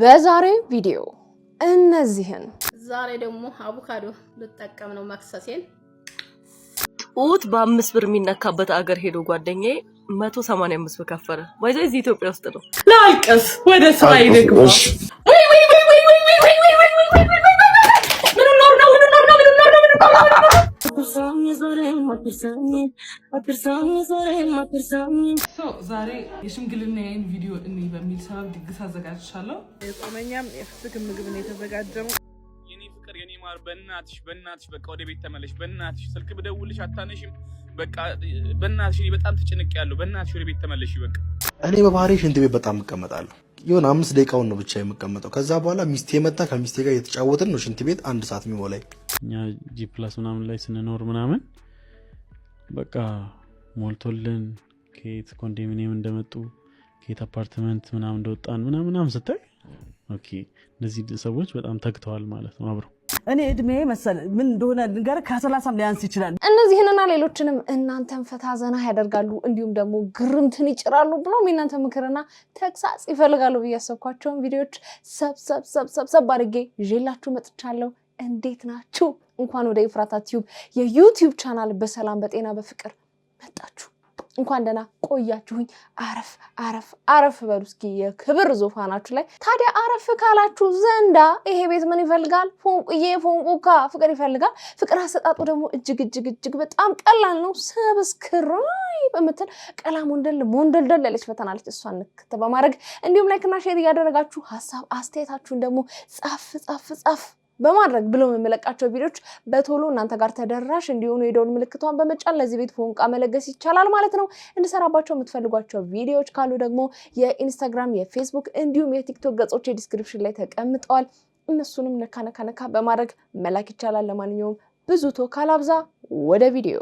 በዛሬ ቪዲዮ እነዚህን ዛሬ ደግሞ አቮካዶ ልጠቀም ነው መክሰሴን ኡት በ5 ብር የሚነካበት አገር ሄዶ ጓደኛዬ 185 ብር ከፈረ ወይዘይ እዚህ ኢትዮጵያ ውስጥ ነው ላልቀስ ወደ ስራ ይደግሞ ወይ ዛሬ የሽምግልና የአይን ቪዲዮ እኔ በሚል ሰበብ ድግስ አዘጋጅቻለሁ። የጾመኛም የፍስክ ምግብ ነው የተዘጋጀው። የኔ ፍቅር የኔ ማር በእናትሽ በቃ ወደ ቤት ተመለሽ። በእናትሽ ስልክ ብደውልሽ አታነሽም። በቃ በእናትሽ እኔ በጣም ተጨንቄያለሁ። በእናትሽ ወደ ቤት ተመለሽ። በቃ እኔ በባህሪ ሽንት ቤት በጣም እቀመጣለሁ። የሆነ 5 ደቂቃውን ነው ብቻ የምቀመጠው። ከዛ በኋላ ሚስቴ መጣ ከሚስቴ ጋር እየተጫወትን ነው ሽንት ቤት 1 ሰዓት የሚሞላኝ። እኛ ጂ+ ምናምን ላይ ስንኖር ምናምን በቃ ሞልቶልን ከየት ኮንዶሚኒየም እንደመጡ ከየት አፓርትመንት ምናምን እንደወጣን ምናምን ስታይ ኦኬ እነዚህ ሰዎች በጣም ተግተዋል ማለት ነው አብረው። እኔ እድሜ መሰለ ምን እንደሆነ ልንገር ከ30 ሊያንስ ይችላል። እነዚህንና ሌሎችንም እናንተን ፈታ ዘና ያደርጋሉ እንዲሁም ደግሞ ግርምትን ይጭራሉ ብሎ እናንተ ምክርና ተግሳጽ ይፈልጋሉ ብያሰብኳቸውን ቪዲዮዎች ሰብሰብ አድርጌ ይዤላችሁ መጥቻለሁ። እንዴት ናችሁ? እንኳን ወደ ኤፍራታ ቲዩብ የዩቲዩብ ቻናል በሰላም በጤና በፍቅር መጣችሁ። እንኳን ደህና ቆያችሁኝ። አረፍ በሉ እስኪ የክብር ዙፋናችሁ ላይ። ታዲያ አረፍ ካላችሁ ዘንዳ ይሄ ቤት ምን ይፈልጋል? ፎንቁካ ፍቅር ይፈልጋል። ፍቅር አሰጣጡ ደግሞ እጅግ በጣም ቀላል ነው። ሰብስክራይብ በመተን ቀላ ሞንደልደል ያለች ፈተናለች። እሷን ንክት በማድረግ እንዲሁም ላይክና ሼር እያደረጋችሁ ሐሳብ አስተያየታችሁን ደግሞ ጻፍ በማድረግ ብሎ መመለቃቸው ቪዲዮዎች በቶሎ እናንተ ጋር ተደራሽ እንዲሆኑ የደወል ምልክቷን በመጫን ለዚህ ቤት ፎንቃ መለገስ ይቻላል ማለት ነው። እንድሰራባቸው የምትፈልጓቸው ቪዲዮዎች ካሉ ደግሞ የኢንስታግራም፣ የፌስቡክ እንዲሁም የቲክቶክ ገጾች ዲስክሪፕሽን ላይ ተቀምጠዋል። እነሱንም ነካ በማድረግ መላክ ይቻላል። ለማንኛውም ብዙ ቶክ አላብዛ፣ ወደ ቪዲዮ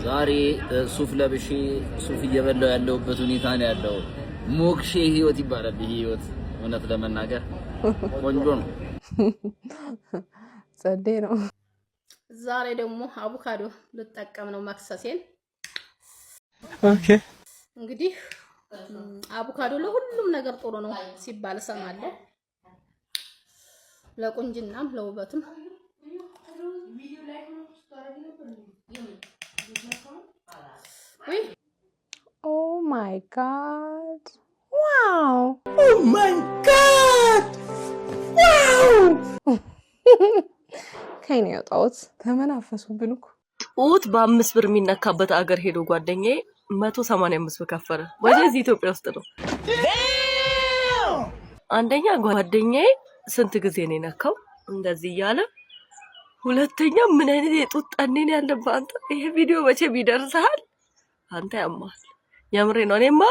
ዛሬ ሱፍ ለብሼ ሱፍ እየበላው ያለውበት ሁኔታ ነው ያለው። ሞክሼ ህይወት ይባላል። ይሄ ህይወት እውነት ለመናገር ቆንጆ ነው። ጸዴ ነው። ዛሬ ደግሞ አቮካዶ ልጠቀም ነው መክሰሴን። ኦኬ እንግዲህ አቮካዶ ለሁሉም ነገር ጥሩ ነው ሲባል ሰማለሁ። ለቁንጅናም ለውበትም Oh my god. Wow. Oh my god. Wow. ከኔ ያጣውት ተመናፈሱብን እኮ። ኡት በ5 ብር የሚነካበት አገር ሄዶ ጓደኛዬ 185 ብር ከፈረ ወይዘይ እዚህ ኢትዮጵያ ውስጥ ነው። አንደኛ ጓደኛዬ ስንት ጊዜ ነው የነካው እንደዚህ ያለ፣ ሁለተኛ ምን አይነት የጡት ጠኔ ነው ያለበት አንተ። ይሄ ቪዲዮ መቼ ቢደርሳል አንተ ያማል። ያምሬ ነው። እኔማ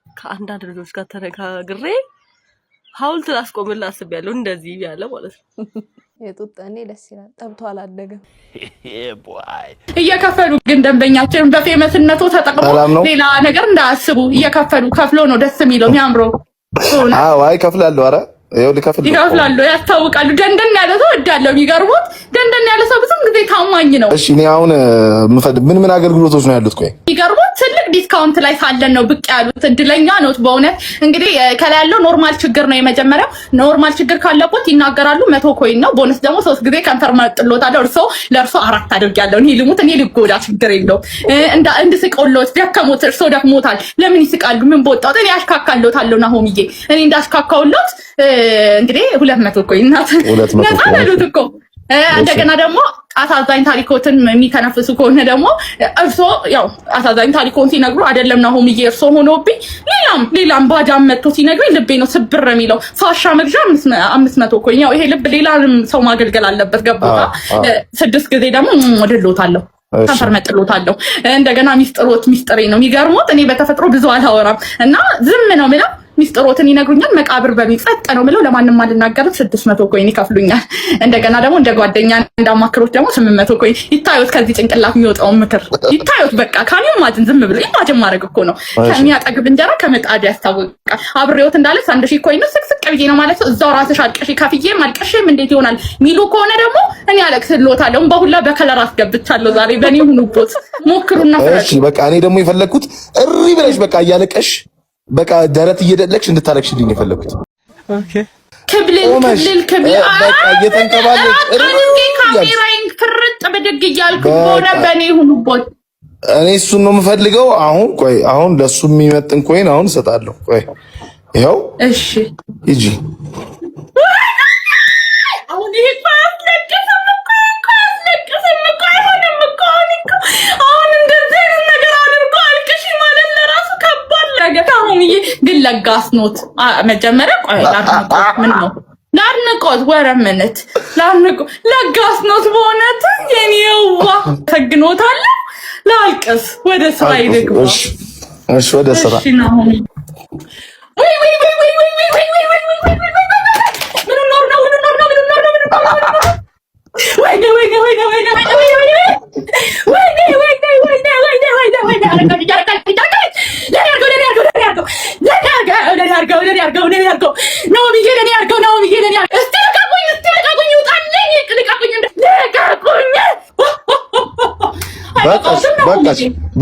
ከአንዳንድ ልጆች ጋር ተነጋግሬ ሐውልት ላስቆምላ አስቤያለሁ እንደዚህ ያለ ማለት ነው። የጡት ጠኔ ደስ ይላል። ጠብቶ አላደገም። እየከፈሉ ግን ደንበኛችን በፌመስነቱ ተጠቅሞ ሌላ ነገር እንዳያስቡ እየከፈሉ ከፍሎ ነው ደስ የሚለው የሚያምረው። አዎ ከፍላለሁ። ኧረ ይከፍላሉ፣ ያስታውቃሉ። ደንደን ያለ ሰው እወዳለሁ። የሚገርሙት ደንደን ያለ ሰው ብዙ ጊዜ ታማኝ ነው። እሺ እኔ አሁን ምን አገልግሎቶች ነው ያሉት? ቆይ የሚገርሙት ትልቅ ዲስካውንት ላይ ሳለን ነው ብቅ ያሉት። እድለኛ ነው በእውነት። እንግዲህ ከላይ ያለው ኖርማል ችግር ነው የመጀመሪያው። ኖርማል ችግር ካለበት ይናገራሉ። 100 ኮይን ነው። ቦነስ ደግሞ 3 ጊዜ ከንፈር መጥሎታል። ለእርሶ 4 አድርጋለሁ። እኔ ልሙት፣ እኔ ልጎዳ፣ ችግር የለውም። እንድስቆሎት ደከሞት፣ እርሶ ደክሞታል። ለምን ይስቃሉ? ምን በወጣው እኔ አሽካካለታለሁ። ናሆምዬ እኔ እንዳሽካካውለት እንግዲህ 200 ኮይን እናት ነፃ አሉት እኮ። እንደገና ደግሞ አሳዛኝ ታሪኮትን የሚተነፍሱ ከሆነ ደግሞ እርሶ ያው አሳዛኝ ታሪኮን ሲነግሩ አይደለም ናሆምዬ እርሶ ሆኖብኝ ሌላም ባጃም መጥቶ ሲነግረኝ ልቤ ነው ስብር የሚለው። ፋሻ መግዣ 500 ኮይን። ያው ይሄ ልብ ሌላም ሰው ማገልገል አለበት። ገባታ 6 ጊዜ ደግሞ ወደሎታለሁ ከንፈር መጥሎታለሁ። እንደገና ሚስጥሬ ነው። የሚገርሙት እኔ በተፈጥሮ ብዙ አላወራም እና ዝም ነው ምለው ሚስጥሮትን ይነግሩኛል። መቃብር በሚጸጥ ነው ብለው ለማንም አልናገርም። 600 ኮይን ይከፍሉኛል። እንደገና ደግሞ እንደ ጓደኛ እንዳማክሮት ደግሞ 800 ኮይን። ይታዩት ከዚህ ጭንቅላት የሚወጣውን ምክር ይታዩት። በቃ ካሚው ማጅን ዝም ብሎ ኢማጅን ማድረግ እኮ ነው። ከሚያጠግብ እንጀራ ከምጣድ ያስታውቃል። አብሬዎት እንዳለች 1000 ኮይን ስቅስቅ ብዬ ነው ማለት ነው። እዛው ራስሽ አልቀሽ ከፍዬ ማልቀሽም እንዴት ይሆናል ሚሉ ከሆነ ደግሞ እኔ አለቅስልዎታለሁ። በሁላ በከለር አስገብቻለሁ። ዛሬ በእኔ ሁኑቦት ሞክሩና እሺ በቃ እኔ ደግሞ የፈለኩት እሪ ብለሽ በቃ እያለቀሽ በቃ ደረት እየደለቅሽ እንድታለቅሽልኝ ነው የፈለኩት። ኦኬ ክብልል በቃ እየተንከባለች ካሜራዬን ፍርጥ ብድግ እያልኩ ሆነ በእኔ ሁኑቦት። እኔ እሱን ነው የምፈልገው። አሁን ለሱ የሚመጥን ኮይን አሁን እሰጣለሁ። ቆይ ይኸው እሺ ሂጂ። አሁን ይሄ አሁን እንደዚህ ነገር አድርጎ አልቅሽ ማለት ለራሱ ከባድ ነገር። አሁን ግን ለጋስ ኖት መጀመሪያ ቆይ ላድንቆት ምን ነው ላድንቆት ወረምነት ላድንቆት ለጋስ ኖት በእውነት የኔዋ ተግኖታል። ላልቅስ ወደ ስራ ይልግባ። እሺ ወደ ስራ እሺ ነው ወይ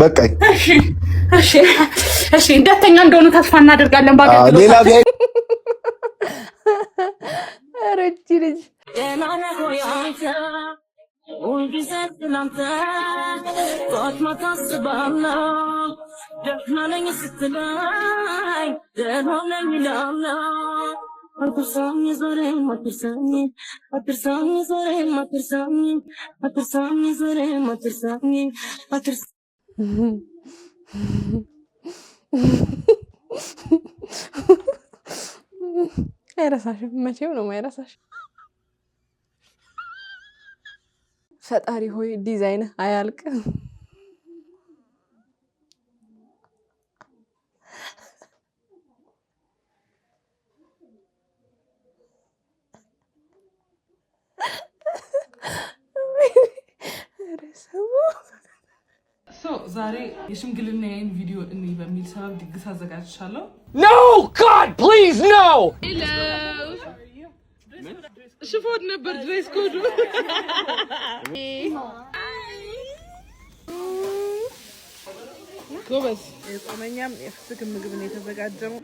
በቃኝ። እሺ እንደተኛ እንደሆኑ ተስፋ እናደርጋለን። ባገኘው ሌላ ረጅ ልጅ አይረሳሽም። መቼም ነው ማይረሳሽ። ፈጣሪ ሆይ ዲዛይን አያልቅ። ዛሬ የሽምግልናዬን ቪዲዮ እኔ በሚል ሰበብ ድግስ አዘጋጅቻለሁ። No God please no ሽፎን ነበር ድሬስ ኮዱ። ጎበዝ የጾመኛም የፍስክ ምግብ ነው የተዘጋጀው።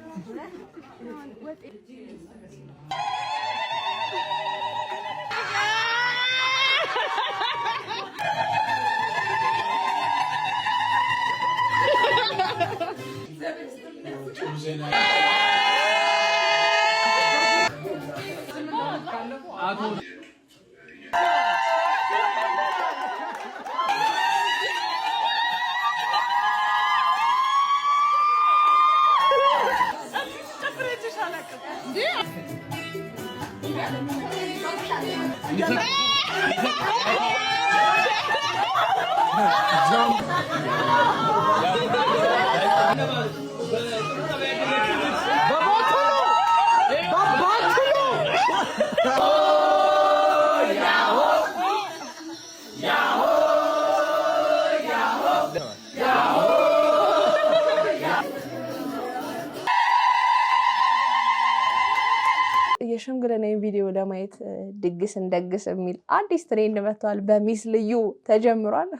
የሽምግልና ቪዲዮ ለማየት ድግስ እንደግስ የሚል አዲስ ትሬንድ መጥቷል። በሚስ ልዩ ተጀምሯል።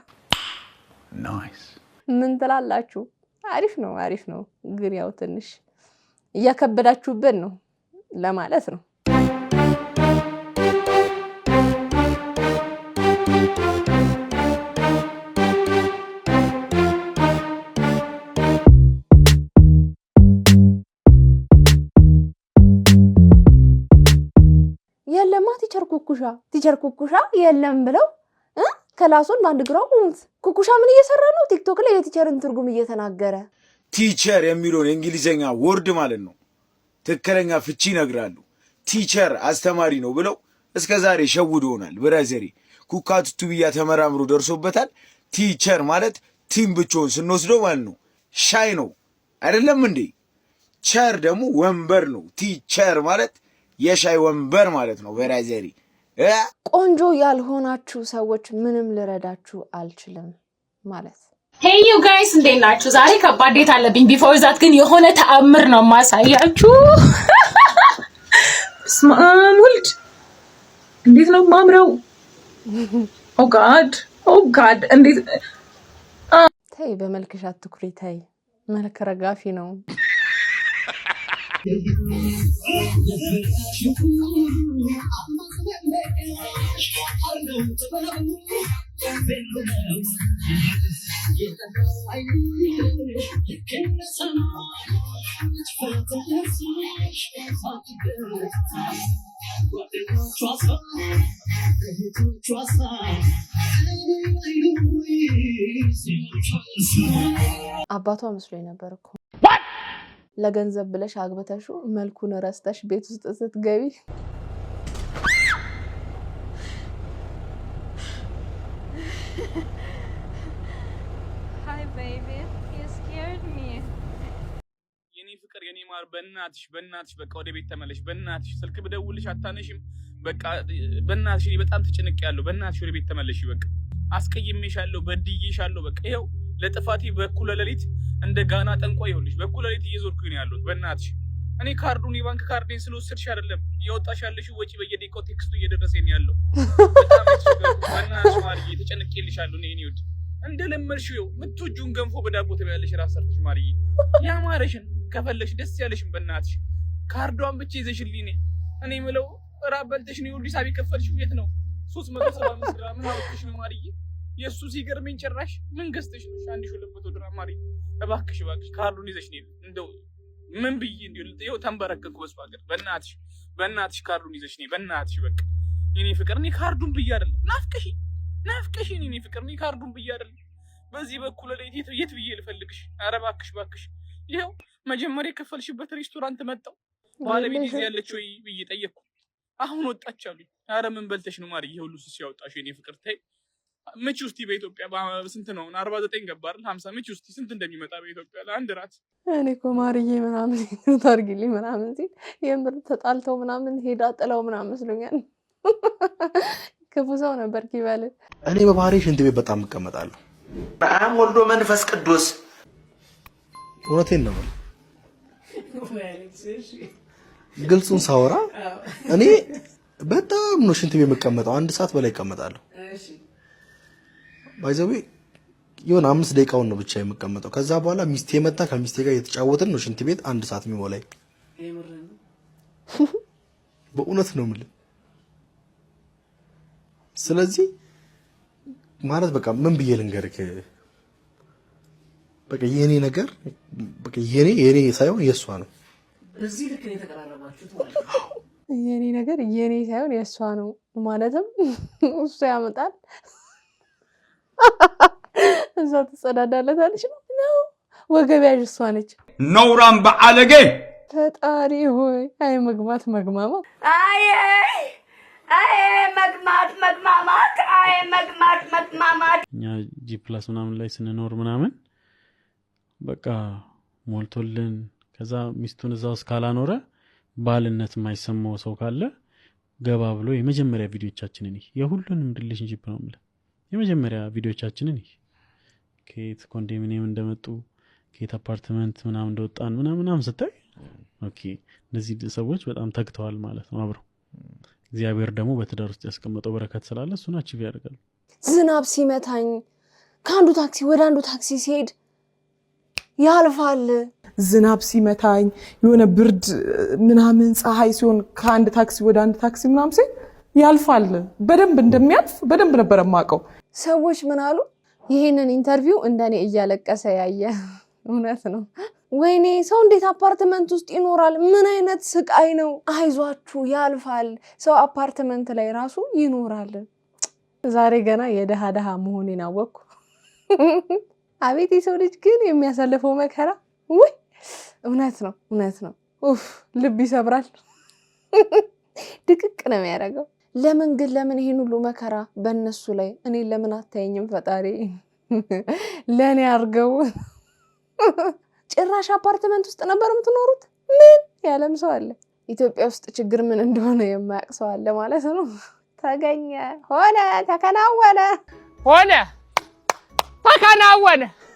ናይስ ምን ትላላችሁ? አሪፍ ነው፣ አሪፍ ነው። ግን ያው ትንሽ እያከበዳችሁበት ነው ለማለት ነው። የለማ ቲቸር ኩኩሻ የለም ብለው ክላሱን በአንድ ግራ ቆሙት። ኩኩሻ ምን እየሰራ ነው? ቲክቶክ ላይ የቲቸርን ትርጉም እየተናገረ ቲቸር የሚለውን የእንግሊዘኛ ወርድ ማለት ነው ትክክለኛ ፍቺ ይነግራሉ። ቲቸር አስተማሪ ነው ብለው እስከ ዛሬ ሸውዶናል። ብራዘሪ ኩካቱቱ ብያ ተመራምሮ ደርሶበታል። ቲቸር ማለት ቲም ብቻውን ስንወስደው ማለት ነው ሻይ ነው አይደለም እንዴ? ቸር ደግሞ ወንበር ነው። ቲቸር ማለት የሻይ ወንበር ማለት ነው። በራዘሪ ቆንጆ ያልሆናችሁ ሰዎች ምንም ልረዳችሁ አልችልም ማለት። ሄይ ዩ ጋይስ እንዴት ናችሁ? ዛሬ ከባድ ዴት አለብኝ። ቢፎር ዛት ግን የሆነ ተአምር ነው ማሳያችሁ። ስማም ወልድ እንዴት ነው ማምረው? ኦ ጋድ እንዴት ተይ፣ በመልክሽ አትኩሪ ተይ። መልክ ረጋፊ ነው። አባቷ መስሎኝ ነበር እኮ። ለገንዘብ ብለሽ አግብተሹ መልኩን ረስተሽ ቤት ውስጥ ስትገቢ የኔ ፍቅር የኔ ማር በእናትሽ በቃ ወደ ቤት ተመለሽ። በእናትሽ ስልክ ብደውልሽ አታነሽም። በቃ በእናትሽ እኔ በጣም ተጨንቄያለሁ። በእናትሽ ወደ ቤት ተመለሽ። በቃ አስቀይሜሻለሁ፣ በድዬሻለሁ። በቃ ይኸው ለጥፋቴ በኩለ ሌሊት እንደ ጋና ጠንቋይ ይኸውልሽ በኩለ ሌሊት እየዞርኩኝ ነው ያለሁት። በእናትሽ እኔ ካርዱን የባንክ ካርዴን ስለወሰድሽ አይደለም እያወጣሽ ያለሽው ወጪ በየደቂቃው ቴክስቱ እየደረሰኝ ያለው። በጣም በእናትሽ ማርዬ ተጨንቄልሻለሁ። እኔ ይወድ እንደለመድሽው ምትወጂውን ገንፎ በዳቦ ትበያለሽ። ራስ ሰርተሽ ማርዬ ያማረሽን ከፈለሽ ደስ ያለሽን በእናትሽ ካርዷን ብቻ ይዘሽልኝ። እኔ ምለው ራብ በልተሽ ነው ሁሉ ሂሳብ የከፈልሽው የት ነው? 375 ድራም ምን አውጥተሽ ነው ማርዬ? የሱ ሲገርመኝ ጭራሽ ምን ገዝተሽ ነው 1200 ድራም ማርዬ? እባክሽ ካርዱን ይዘሽ ነው እንደው ምን ብዬ እንደው ይኸው ተንበረከኩ። በእናትሽ ካርዱን ይዘሽ ነው በእናትሽ። በቃ የኔ ፍቅር እኔ ካርዱን ብዬ አይደለም ናፍቀሽ እኔ ፍቅር እኔ ካርዱን ብዬ አይደለም በዚህ በኩል ለይት የት ብዬ ልፈልግሽ? ኧረ እባክሽ ይኸው መጀመሪያ የከፈልሽበት ሬስቶራንት መጣው ባለቤት እዚህ ያለችው ብዬ ጠየቅኩ። አሁን ወጣች አሉኝ። ኧረ ምን በልተሽ ነው ማርዬ ሁሉ ሲያወጣሽ? የኔ ፍቅር ተይ ምች ውስጥ በኢትዮጵያ ስንት ነው? 49 ገባ አይደል? 50 ምች ውስጥ ስንት እንደሚመጣ በኢትዮጵያ ለአንድ ራት። እኔ እኮ ማርዬ ምናምን ታርጊልኝ ምናምን ሲል የምር ተጣልተው ምናምን ሄዳ ጥለው ምናምን መስሎኛል። ክፉ ሰው ነበር ይበል። እኔ በባህሪ ሽንት ቤት በጣም እቀመጣለሁ። በአብ ወልዶ መንፈስ ቅዱስ እውነቴን ነው። ግልጹን ሳወራ እኔ በጣም ነው ሽንት ቤት የምቀመጠው። 1 ሰዓት በላይ እቀመጣለሁ። ባይዘዌ የሆነ 5 ደቂቃውን ነው ብቻ የምቀመጠው። ከዛ በኋላ ሚስቴ መጣ። ከሚስቴ ጋር እየተጫወትን ነው ሽንት ቤት 1 ሰዓት የሚሞላኝ። በእውነት ነው የምልህ። ስለዚህ ማለት በቃ ምን ብዬ ልንገርህ? በቃ የኔ ነገር በቃ የኔ ሳይሆን የሷ ነው። እዚህ ልክ ነው የተቀራረባችሁት ማለት ነው። የኔ ነገር የኔ ሳይሆን የሷ ነው ማለትም እሱ ያመጣል እዛ ትጸዳዳለታለች ነው ወገቢያሽ እሷ ነች። ነውራም በአለጌ ፈጣሪ ሆይ አይ መግማት እኛ G+ ምናምን ላይ ስንኖር ምናምን በቃ ሞልቶልን ከዛ ሚስቱን እዛው እስካላኖረ ባልነት የማይሰማው ሰው ካለ ገባ ብሎ የመጀመሪያ ቪዲዮቻችንን የሁሉንም ሪሌሽንሺፕ ነው ማለት የመጀመሪያ ቪዲዮቻችንን ከየት ኮንዶሚኒየም እንደመጡ ከየት አፓርትመንት ምናምን እንደወጣን ምናምን ስታይ ኦኬ እነዚህ ሰዎች በጣም ተግተዋል ማለት ነው አብረው። እግዚአብሔር ደግሞ በትዳር ውስጥ ያስቀመጠው በረከት ስላለ እሱን አቺቭ ያደርጋል። ዝናብ ሲመታኝ ከአንዱ ታክሲ ወደ አንዱ ታክሲ ሲሄድ ያልፋል። ዝናብ ሲመታኝ የሆነ ብርድ ምናምን ፀሐይ ሲሆን ከአንድ ታክሲ ወደ አንድ ታክሲ ምናምን ሲል ያልፋል። በደንብ እንደሚያልፍ በደንብ ነበር የማውቀው። ሰዎች ምን አሉ? ይሄንን ኢንተርቪው እንደኔ እያለቀሰ ያየ እውነት ነው። ወይኔ ሰው እንዴት አፓርትመንት ውስጥ ይኖራል? ምን አይነት ስቃይ ነው? አይዟችሁ ያልፋል። ሰው አፓርትመንት ላይ ራሱ ይኖራል። ዛሬ ገና የደሃ መሆኔን አወቅኩ። አቤት የሰው ልጅ ግን የሚያሳልፈው መከራ ወይ እውነት ነው። ኡፍ ልብ ይሰብራል። ድቅቅ ነው የሚያደርገው። ለምን ይሄን ሁሉ መከራ በእነሱ ላይ እኔ ለምን አታየኝም ፈጣሪ? ለኔ አርገው። ጭራሽ አፓርትመንት ውስጥ ነበር የምትኖሩት? ምን ያለም ሰው አለ? ኢትዮጵያ ውስጥ ችግር ምን እንደሆነ የማያውቅ ሰው አለ ማለት ነው። ተገኘ፣ ሆነ፣ ተከናወነ፣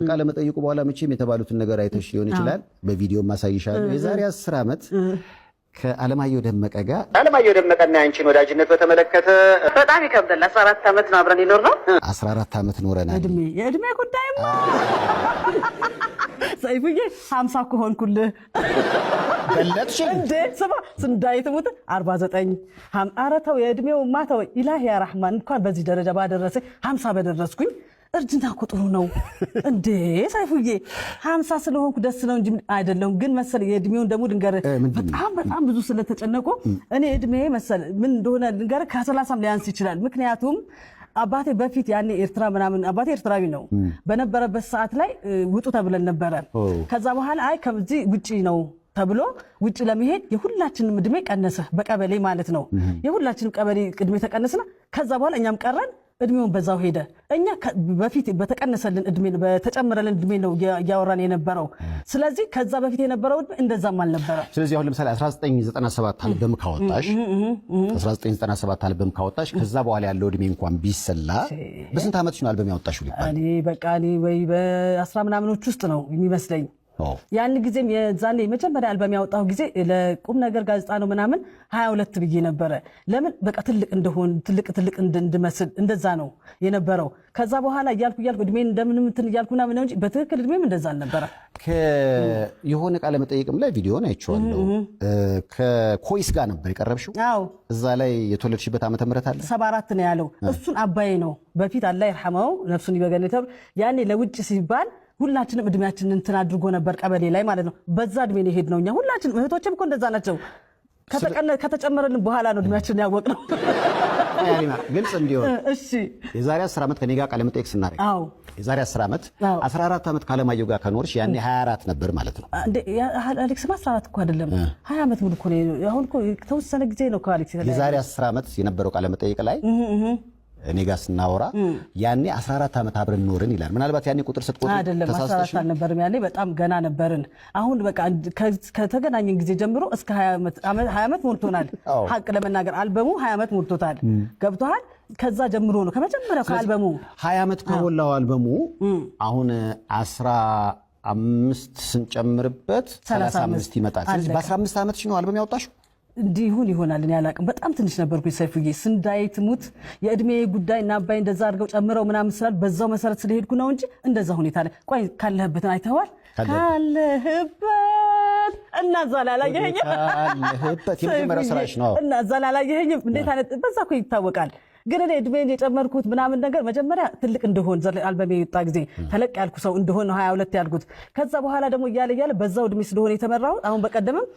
ቃለ መጠይቁ በኋላ መቼም የተባሉትን ነገር አይተሽ ሊሆን ይችላል። በቪዲዮ ማሳይሻለሁ። የዛሬ 10 ዓመት ከአለማየሁ ደመቀ ጋር አለማየሁ ደመቀና አንቺን ወዳጅነት በተመለከተ በጣም ይከብዳል። 14 ዓመት ነው አብረን ይኖር ነው። 14 ዓመት ኖረናል። የእድሜ ጉዳይማ ሰይፉዬ 50 ከሆንኩልህ በለጥሽ እንዴ ስማ ስንዳይት ሙት 49 አረተው የእድሜው ማተው ኢላሂ ያ ረህማን እንኳን በዚህ ደረጃ ባደረሰ 50 በደረስኩኝ እርጅና እኮ ጥሩ ነው እንዴ ሰይፉዬ 50 ስለሆንኩ ደስ ነው እንጂ አይደለም። ግን መሰለ የእድሜውን ደግሞ ድንገር በጣም ብዙ ስለተጨነቁ እኔ እድሜ መሰለ ምን እንደሆነ ድንገር ከ30 ሊያንስ ይችላል። ምክንያቱም አባቴ በፊት ያኔ ኤርትራ ምናምን አባቴ ኤርትራዊ ነው በነበረበት ሰዓት ላይ ውጡ ተብለን ነበረ። ከዛ በኋላ አይ ከዚህ ውጪ ነው ተብሎ ውጪ ለመሄድ የሁላችንም እድሜ ቀነሰ። በቀበሌ ማለት ነው የሁላችንም ቀበሌ እድሜ ተቀነሰና ከዛ በኋላ እኛም ቀረን። እድሜውን በዛው ሄደ። እኛ በፊት በተቀነሰልን እድሜ በተጨመረልን እድሜ ነው ያወራን የነበረው። ስለዚህ ከዛ በፊት የነበረው እድሜ እንደዛም አልነበረ። ስለዚህ አሁን ለምሳሌ 1997 አልበም ካወጣሽ 1997 አልበም ካወጣሽ ከዛ በኋላ ያለው እድሜ እንኳን ቢሰላ በስንት ዓመትሽ ነው አልበም ያወጣሽው ሊባል? እኔ በቃ እኔ ወይ በ10 ምናምኖች ውስጥ ነው የሚመስለኝ። ያን ጊዜም የዛኔ መጀመሪያ አልበም ያወጣው ጊዜ ለቁም ነገር ጋዜጣ ነው ምናምን 22 ብዬ ነበረ። ለምን በቃ ትልቅ እንደሆን ትልቅ እንድመስል እንደዛ ነው የነበረው። ከዛ በኋላ እያልኩ እድሜን እንደምንም እንትን እያልኩ ምናምን ነው እንጂ በትክክል እድሜም እንደዛ አልነበረ። የሆነ ቃለ መጠይቅም ላይ ቪዲዮን አይቼዋለሁ። ከኮይስ ጋር ነበር የቀረብሽው። አዎ እዛ ላይ የተወለድሽበት ዓመተ ምህረት አለ 74 ነው ያለው። እሱን አባዬ ነው በፊት አላህ ይርሐመው ነፍሱን ይበገነው ያኔ ለውጭ ሲባል ሁላችንም እድሜያችንን እንትን አድርጎ ነበር ቀበሌ ላይ ማለት ነው። በዛ እድሜ ነው ሄድነው እኛ ሁላችንም እህቶችም እኮ እንደዛ ናቸው። ከተጨመረልን በኋላ ነው እድሜያችንን ያወቅነው። ያሊማ ግልጽ እንዲሆን እሺ የዛሬ 10 ዓመት ከኔ ጋር ቃለ መጠይቅ ስናደርግ የዛሬ 10 ዓመት 14 ዓመት ካለማየሁ ጋር ከኖርሽ ያኔ 24 ነበር ማለት ነው እንዴ? አሌክስ 14 እኮ አይደለም 20 ዓመት ሙሉ እኮ ነው። አሁን እኮ ተወሰነ ጊዜ ነው ከአሌክስ የዛሬ 10 ዓመት የነበረው ቃለ መጠይቅ ላይ እኔ ጋር ስናወራ ያኔ 14 ዓመት አብረን ኖርን ይላል። ምናልባት ያኔ ቁጥር ስትቆጥሩ አይደለም 14 አልነበርም ያኔ በጣም ገና ነበርን። አሁን በቃ ከተገናኘን ጊዜ ጀምሮ እስከ 20 ዓመት ሞልቶናል። ሀቅ ለመናገር አልበሙ 20 ዓመት ሞልቶታል። ገብቶሃል? ከዛ ጀምሮ ነው ከመጀመሪያው ከአልበሙ 20 ዓመት ከሞላው አልበሙ አሁን 15 ስንጨምርበት 35 ይመጣል። ስለዚህ በ15 ዓመትሽ ነው አልበም ያወጣሽው? እንዲሁን ይሆናል እኔ አላቅም። በጣም ትንሽ ነበርኩኝ ሰይፉዬ። ስንዳይት ሙት የእድሜ ጉዳይ እና አባይ እንደዛ አድርገው ጨምረው ምናምን ስላል በዛው መሰረት ስለሄድኩ ነው እንጂ እንደዛ ሁኔታ ላይ ቆይ ካለህበትን አይተዋል ካለህበት እና እዛ ላይ አላየኸኝም? ካለህበት የመጀመሪያ ስራሽ ነው እና እዛ ላይ አላየኸኝም? እንዴት አይነት በዛ እኮ ይታወቃል። ግን እኔ እድሜን የጨመርኩት ምናምን ነገር መጀመሪያ ትልቅ እንደሆን አልበሜ የወጣ ጊዜ ተለቅ ያልኩ ሰው እንደሆነ 22 ያልኩት። ከዛ በኋላ ደግሞ እያለ በዛው እድሜ ስለሆነ የተመራሁት አሁን በቀደምም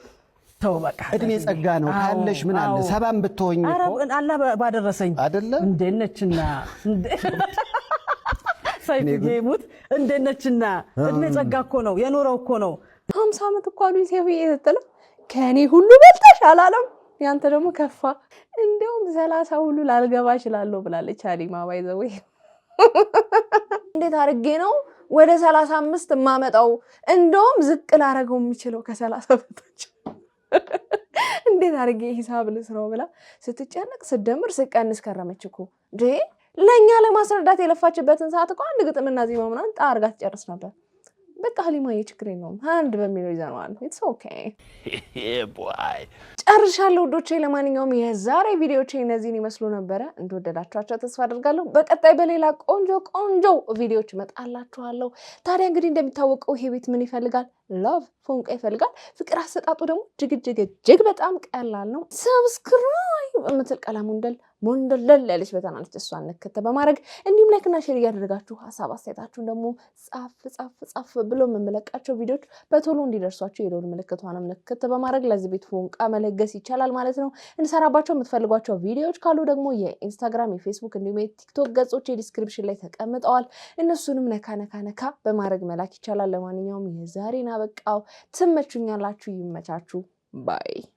ተው በቃ እድሜ ጸጋ ነው ካለሽ ምን አለ 70 ብትሆኝ እኮ አላህ ባደረሰኝ አይደለም እንደነችና ሰይፉዬ ሙት እንደነችና እድሜ ጸጋ እኮ ነው የኖረው እኮ ነው። 50 ዓመት እኮ አሉኝ ሰይፉዬ ስትል ከኔ ሁሉ በልተሽ አላለም። ያንተ ደግሞ ከፋ። እንደውም 30 ሁሉ ላልገባ እችላለሁ ብላለች አሊማ ባይዘው። እንዴት አድርጌ ነው ወደ 35 ማመጣው? እንደውም ዝቅ ላረገው የሚችለው ከ30 በታች እንዴት አድርጌ ሂሳብ ልስራው ብላ ስትጨነቅ ስትደምር ስትቀንስ ከረመች እኮ እንዴ። ለኛ ለማስረዳት የለፋችበትን ሰዓት እኮ አንድ ግጥምና ዜማ ምናምን ጣርጋ ትጨርስ ነበር። በቃ ሀሊማዬ ችግር የለውም አንድ በሚለው ይዘነዋል። ኢትስ ኦኬ ጨርሻለሁ ውዶቼ። ለማንኛውም የዛሬ ቪዲዮቼ እነዚህን ይመስሉ ነበረ። እንደወደዳችኋቸው ተስፋ አድርጋለሁ። በቀጣይ በሌላ ቆንጆ ቪዲዮዎች እመጣላችኋለሁ። ታዲያ እንግዲህ እንደሚታወቀው ይሄ ቤት ምን ይፈልጋል? ላቭ ፎንቃ ይፈልጋል። ፍቅር አሰጣጡ ደግሞ እጅግ በጣም ቀላል ነው። ሰብስክራይብ የምትል ቀለሙን ሞንደል ያለች በተናለች እሷን ንክት በማድረግ እንዲሁም ላይክና ሼር እያደረጋችሁ ሀሳብ አስተያየታችሁን ደግሞ ጻፍ ብሎ የምመለቃቸው ቪዲዮዎች በቶሎ እንዲደርሷችሁ የደወል ምልክቷንም ንክት በማድረግ ለዚህ ቤት ፎንቃ መለገስ ይቻላል ማለት ነው። እንሰራባቸው የምትፈልጓቸው ቪዲዮዎች ካሉ ደግሞ የኢንስታግራም፣ የፌስቡክ እንዲሁም የቲክቶክ ገጾች ዲስክሪፕሽን ላይ ተቀምጠዋል። እነሱንም ነካ በማድረግ መላክ ይቻላል። ለማንኛውም የዛሬን አበቃው። ትመቹኛላችሁ፣ ይመቻችሁ። ባይ